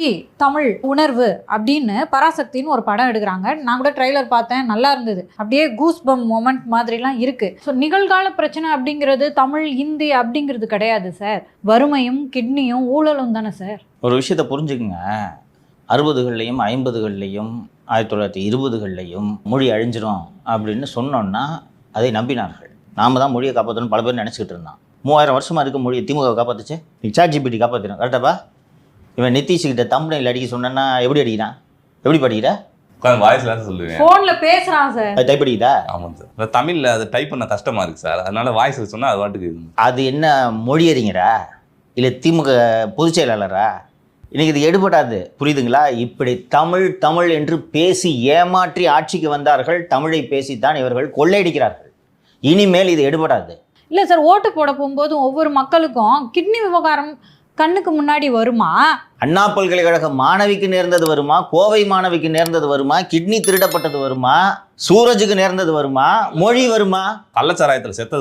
இன்னைக்கு தமிழ் உணர்வு அப்படின்னு பராசக்தின்னு ஒரு படம் எடுக்கிறாங்க. நான் கூட ட்ரெய்லர் பார்த்தேன், நல்லா இருந்தது. அப்படியே கூஸ் பம் மொமெண்ட் மாதிரிலாம் இருக்கு. ஸோ நிகழ்கால பிரச்சனை அப்படிங்கிறது தமிழ் ஹிந்தி அப்படிங்கிறது கிடையாது சார். வறுமையும் கிட்னியும் ஊழலும் தானே சார். ஒரு விஷயத்தை புரிஞ்சுக்குங்க. 60கள்லையும் 50கள்லையும் 1920கள்லையும் மொழி அழிஞ்சிரும் அப்படின்னு சொன்னோன்னா அதை நம்பினார்கள். நாம தான் மொழியை காப்பாற்றணும் பல பேர் நினச்சிக்கிட்டு இருந்தான். 3000 வருஷமாக இருக்க மொழியை திமுக காப்பாற்றுச்சு, நீ ChatGPT காப்பாற்றிடும். கரெக்டாப்பா? இவன் நிதிஷ்கிட்ட தம்பனையில் அடிக்க சொன்னா எப்படி அடிக்கிறான்? எப்படி படிக்கிற? வாய்ஸ்ல சொல்லுவேன், ஃபோன்ல பேசுறான் சார். அது டைப் அடிக்குதா? ஆமாம் சார். தமிழ்ல அதை டைப் பண்ண கஷ்டமா இருக்கு சார், அதனால வாய்ஸ்ல சொன்னா அது வாட்டுக்கு. அது என்ன மொழி அறிஞரா இல்லை திமுக பொதுச் செயலாளரா? இன்னைக்கு இது எடுபடாது, புரியுதுங்களா? இப்படி தமிழ் தமிழ் என்று பேசி ஏமாற்றி ஆட்சிக்கு வந்தார்கள். தமிழை பேசித்தான் இவர்கள் கொள்ளையடிக்கிறார்கள். இனிமேல் இது எடுபடாது. இல்லை சார், ஓட்டு போட போகும்போது ஒவ்வொரு மக்களுக்கும் கிட்னி விவகாரம் கண்ணுக்கு முன்னாடி வருமா? அண்ணா பல்கலைக்கழக மாணவிக்கு நேர்ந்தது வருமா? கோவை மாணவிக்கு நேர்ந்தது வருமா? கிட்னி திருடப்பட்டது வருமா? சூரஜுக்கு நேர்ந்தது வருமா? மொழி வருமா? கள்ளச்சாராயத்தில் செத்தது